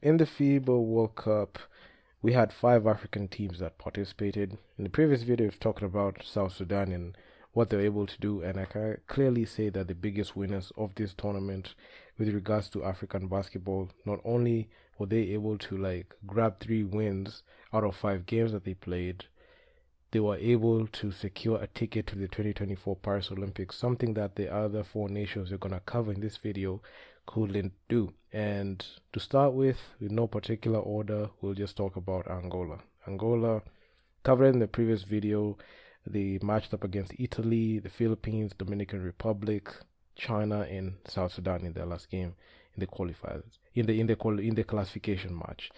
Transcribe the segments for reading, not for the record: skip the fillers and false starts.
in the FIBA World Cup, we had 5 African teams that participated. In the previous video, we've talked about South Sudan and what they're able to do, and I can clearly say that the biggest winners of this tournament, with regards to African basketball, not only were they able to like grab 3 wins out of 5 games that they played, they were able to secure a ticket to the 2024 Paris Olympics, something that the other 4 nations we're going to cover in this video couldn't do. And to start with no particular order, we'll just talk about Angola. Angola, covered in the previous video, they matched up against Italy, the Philippines, Dominican Republic, China, and South Sudan in their last game in the qualifiers, in the classification match.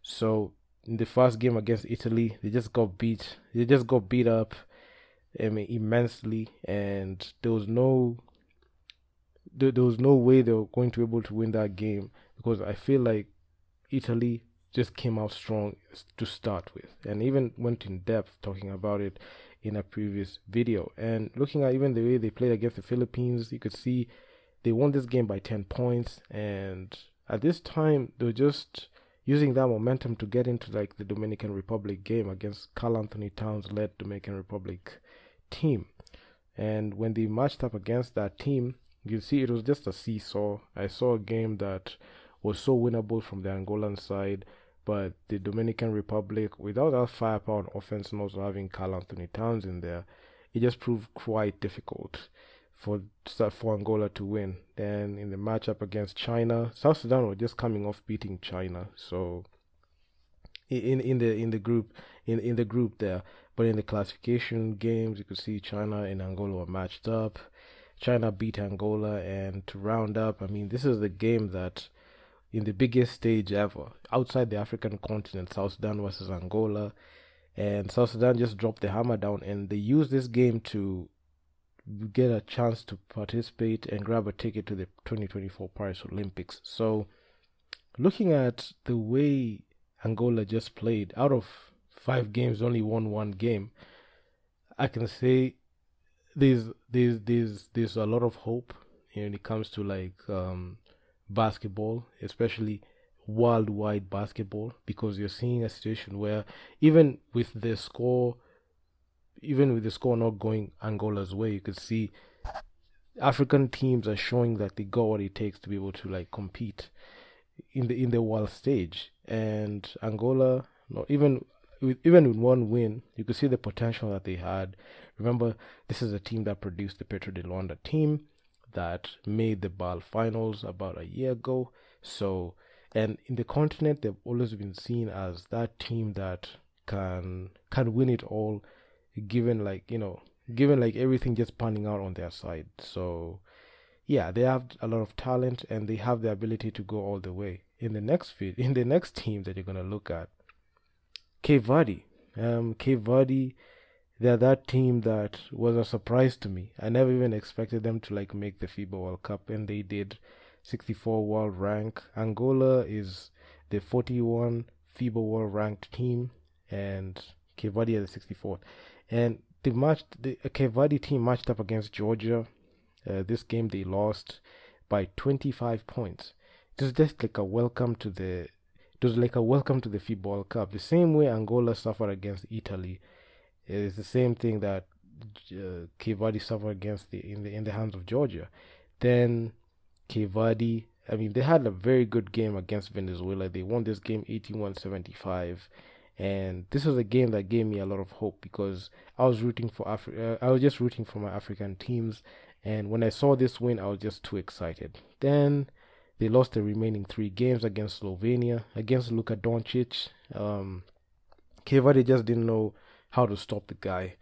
So in the first game against Italy, they just got beat. They just got beat up, immensely, and there was no way they were going to be able to win that game, because I feel like Italy just came out strong to start with, and even went in depth talking about it in a previous video. And looking at even the way they played against the Philippines, you could see they won this game by 10 points, and at this time they were just using that momentum to get into like the Dominican Republic game against Carl Anthony Towns led Dominican Republic team. And when they matched up against that team, you see it was just a seesaw. I saw a game that was so winnable from the Angolan side, but the Dominican Republic, without that firepower on offense and also having Carl Anthony Towns in there, it just proved quite difficult for Angola to win. Then in the matchup against China, South Sudan were just coming off beating China, so in the group there. But in the classification games, you could see China and Angola were matched up. China beat Angola, and to round up, I mean, this is the game that in the biggest stage ever outside the African continent, South Sudan versus Angola, and South Sudan just dropped the hammer down, and they used this game to get a chance to participate and grab a ticket to the 2024 Paris Olympics. So, looking at the way Angola just played, out of 5 games, only won 1 game, I can say there's a lot of hope when it comes to like basketball, especially worldwide basketball, because you're seeing a situation where even with the score not going Angola's way, you could see African teams are showing that they got what it takes to be able to like compete in the world stage. And Angola, no, even with 1 win, you could see the potential that they had. Remember, this is a team that produced the Petro de Luanda team that made the BAL finals about a year ago. So, and in the continent, they've always been seen as that team that can win it all, given like everything just panning out on their side. So yeah, they have a lot of talent and they have the ability to go all the way. In the next team that you're gonna look at, Cape Verde. Cape Verde, they're that team that was a surprise to me. I never even expected them to like make the FIBA World Cup, and they did. 64 world rank. Angola is the 41 FIBA world ranked team, and Cape Verde is the 64th. And the Cape Verde team matched up against Georgia. This game they lost by 25 points. It was just like a welcome to the FIBA World Cup. The same way Angola suffered against Italy is the same thing that Cape Verde suffered against in the hands of Georgia. Then Cape Verde, I mean, they had a very good game against Venezuela. They won this game 81-75. And this was a game that gave me a lot of hope, because I was rooting for I was just rooting for my African teams, and when I saw this win, I was just too excited. Then they lost the remaining 3 games against Slovenia, against Luka Doncic. Cape Verde just didn't know how to stop the guy,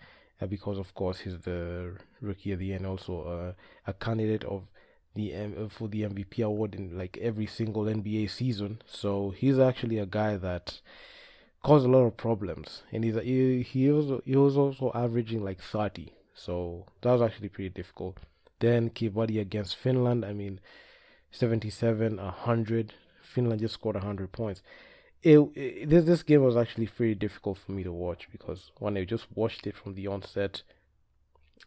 because of course he's the rookie of the year and also a candidate of for the MVP award in like every single NBA season. So he's actually a guy that caused a lot of problems, and he was also averaging like 30. So that was actually pretty difficult. Then Cape Verde against Finland, I mean, 77-100. Finland just scored 100 points. This game was actually pretty difficult for me to watch, because when I just watched it from the onset,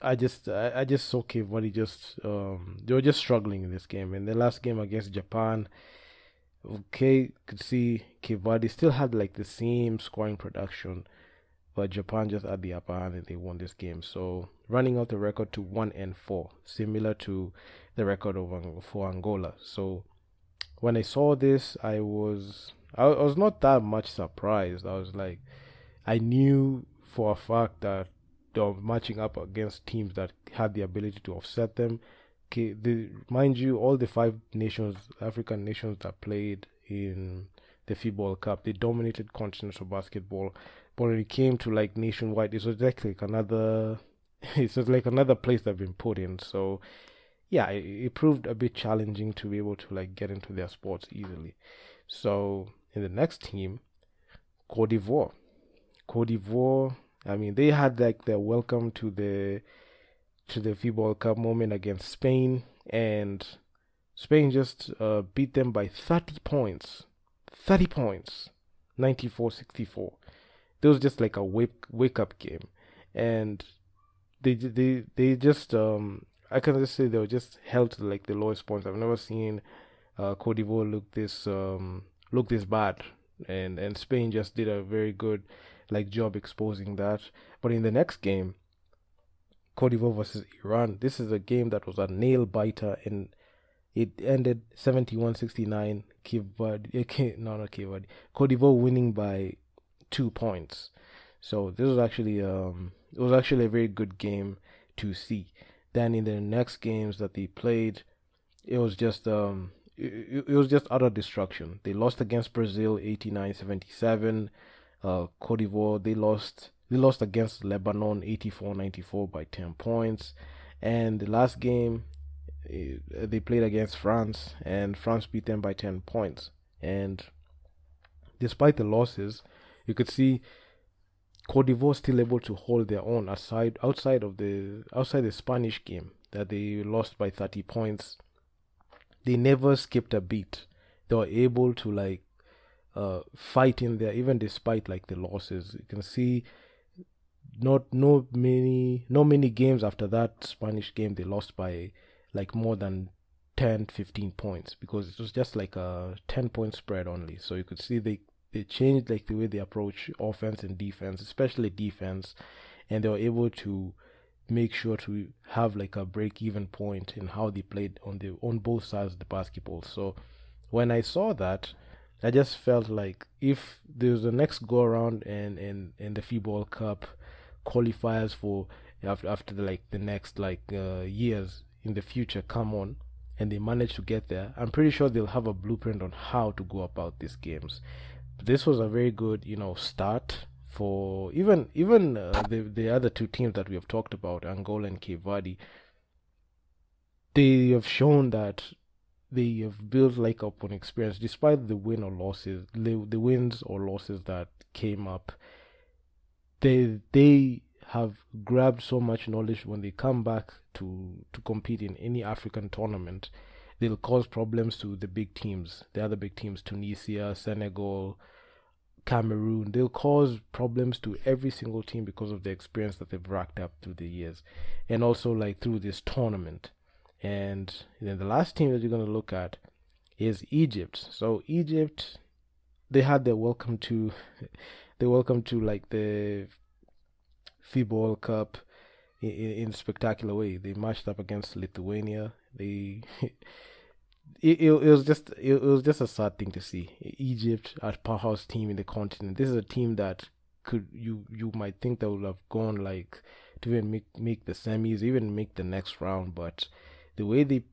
I just saw Cape Verde just they were just struggling in this game. In the last game against Japan, Okay, could see Cape Verde still had like the same scoring production, but Japan just had the upper hand and they won this game. So running out the record to 1-4, similar to the record of for Angola. So when I saw this, I was not that much surprised. I was like, I knew for a fact that they were matching up against teams that had the ability to offset them. Okay, mind you, all the five nations, African nations that played in the FIBA World Cup, they dominated continental basketball. But when it came to like nationwide, it was like another, it was like another place that had been put in. So yeah, it proved a bit challenging to be able to like get into their sports easily. So in the next team, Cote d'Ivoire. Cote d'Ivoire, I mean, they had like their welcome to the FIBA World Cup moment against Spain, and Spain just beat them by 30 points. 30 points. 94-64. It was just like a wake up game, and they just I can just say they were just held to like the lowest points. I've never seen Cote d'Ivoire look this bad, and Spain just did a very good like job exposing that. But in the next game, Cote d'Ivoire versus Iran, this is a game that was a nail biter, and it ended 71-69. No, not Cape Verde. Cote d'Ivoire winning by 2 points. So this was actually it was actually a very good game to see. Then in the next games that they played, it was just it was just utter destruction. They lost against Brazil 89-77. Cote d'Ivoire, they lost against Lebanon 84-94 by 10 points. And the last game they played against France, and France beat them by 10 points. And despite the losses, you could see Cote d'Ivoire still able to hold their own outside the Spanish game that they lost by 30 points. They never skipped a beat. They were able to like fight in there even despite like the losses. You can see not many games after that Spanish game they lost by like more than 10 15 points, because it was just like a 10-point spread only. So you could see they changed like the way they approach offense and defense, especially defense, and they were able to make sure to have like a break even point in how they played on both sides of the basketball. So when I saw that, I just felt like if there's a next go around and the FIBA World Cup qualifiers for after the next years in the future come on, and they manage to get there, I'm pretty sure they'll have a blueprint on how to go about these games. But this was a very good, start for even the other two teams that we have talked about, Angola and Cape Verde. They have shown that they have built like upon experience, despite the the wins or losses that came up. They have grabbed so much knowledge when they come back to compete in any African tournament. They'll cause problems to the big teams, the other big teams, Tunisia, Senegal, Cameroon. They'll cause problems to every single team because of the experience that they've racked up through the years, and also like through this tournament. And then the last team that you're going to look at is Egypt. So Egypt, they had their welcome to they welcome to like the FIBA World Cup in a spectacular way. They matched up against Lithuania. They it was just a sad thing to see. Egypt, a powerhouse team in the continent. This is a team that could you might think that would have gone like to even make the semis, even make the next round, but the way they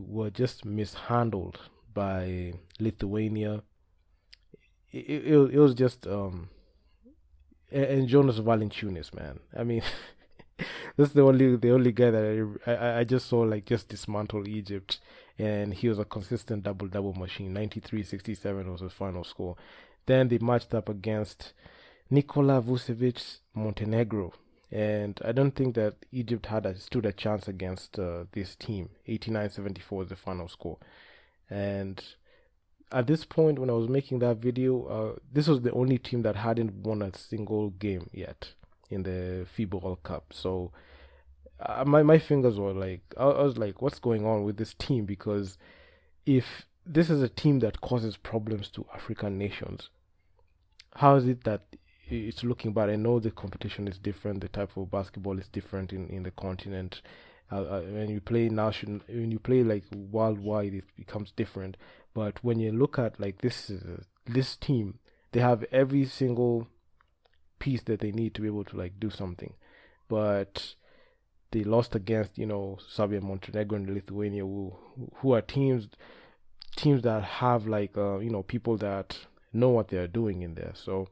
were just mishandled by Lithuania, it was just and Jonas Valanciunas, man. I mean, that's the only guy that I just saw like just dismantle Egypt, and he was a consistent double machine. 93-67 was his final score. Then they matched up against Nikola Vucevic Montenegro, and I don't think that Egypt stood a chance against this team. 89-74 was the final score, and at this point when I was making that video, this was the only team that hadn't won a single game yet in the FIBA World Cup. So my fingers were like, I was like, what's going on with this team? Because if this is a team that causes problems to African nations. How is it that it's looking bad? I know the competition is different, the type of basketball is different in the continent. When you play national, when you play like worldwide, it becomes different. But when you look at like this team, they have every single piece that they need to be able to like do something. But they lost against Serbia, Montenegro, and Lithuania, who are teams that have like people that know what they're doing in there. So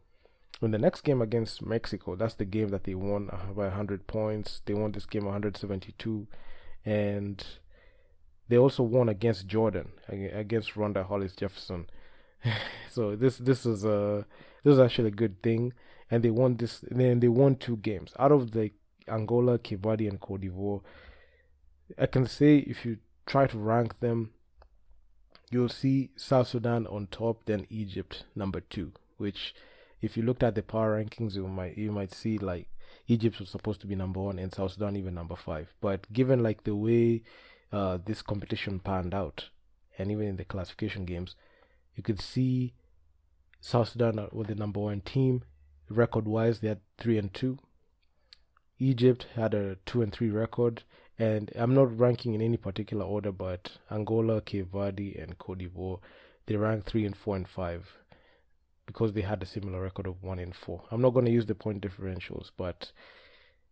in the next game against Mexico, that's the game that they won by 100 points. They won this game 172, and they also won against Jordan, against Ronda Hollis Jefferson. So this is actually a good thing, and they won this. Then they won 2 games out of the Angola, Cape Verde, and Cote d'Ivoire. I can say if you try to rank them, you'll see South Sudan on top, then Egypt number 2. Which, if you looked at the power rankings, you might see like Egypt was supposed to be number 1 and South Sudan even number 5. But given like the way this competition panned out, and even in the classification games, you could see South Sudan were the number 1 team. Record-wise, they had 3-2. Egypt had a 2-3 record, and I'm not ranking in any particular order, but Angola, Cape Verde, and Cote d'Ivoire, they ranked 3 and 4 and 5 because they had a similar record of 1 and 4. I'm not going to use the point differentials, but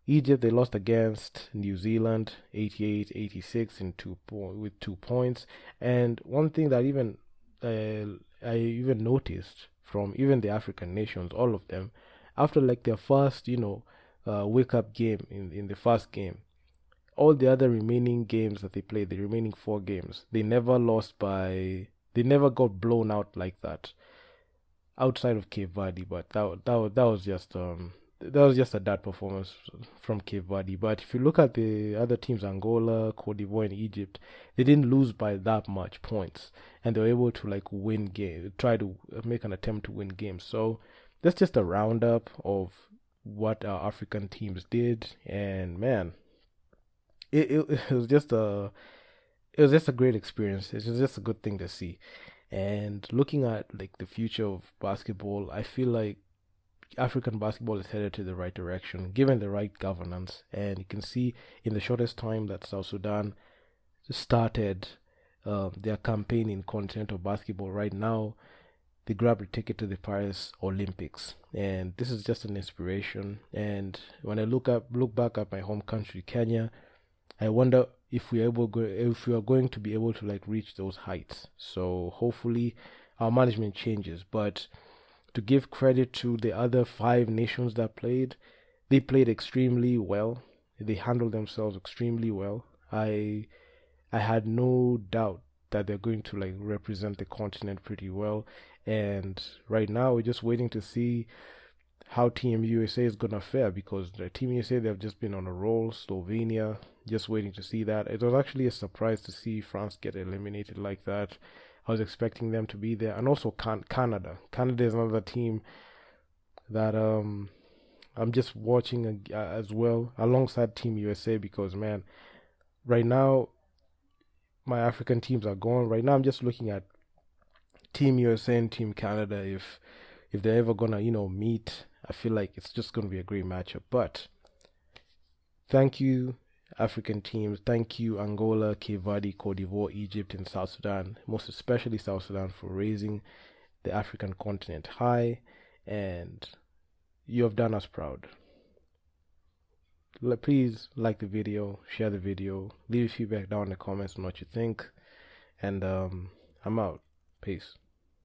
Egypt, they lost against New Zealand 88-86 with 2 points. And one thing that I even noticed from even the African nations, all of them, after like their first wake up game in the first game, all the other remaining games that they played, the remaining 4 games, they never got blown out like that, outside of Cape Verde. But that was just a bad performance from Cape Verde. But if you look at the other teams, Angola, Cote d'Ivoire, and Egypt, they didn't lose by that much points, and they were able to like win game, try to make an attempt to win games. So that's just a roundup of what our African teams did, and man, it was just a great experience. It was just a good thing to see. And looking at like the future of basketball, I feel like African basketball is headed to the right direction, given the right governance. And you can see in the shortest time that South Sudan started their campaign in continental basketball, right now they grabbed a ticket to the Paris Olympics, and this is just an inspiration. And when I look back at my home country, Kenya, I wonder if we are going to be able to like reach those heights. So hopefully our management changes. But to give credit to the other 5 nations that played, they played extremely well. They handled themselves extremely well. I had no doubt that they're going to like represent the continent pretty well. And right now we're just waiting to see how Team USA is gonna fare, because the Team USA, they've just been on a roll. Slovenia, just waiting to see that. It was actually a surprise to see France get eliminated like that. I was expecting them to be there, and also Canada. Canada is another team that I'm just watching as well alongside Team USA, because man, right now my African teams are gone. Right now I'm just looking at Team USA and Team Canada. If they're ever gonna meet, I feel like it's just gonna be a great matchup. But thank you, African teams. Thank you, Angola, Cape Verde, Cote d'Ivoire, Egypt, and South Sudan. Most especially South Sudan, for raising the African continent high, and you have done us proud. Please like the video, share the video, leave feedback down in the comments on what you think, and I'm out. Peace.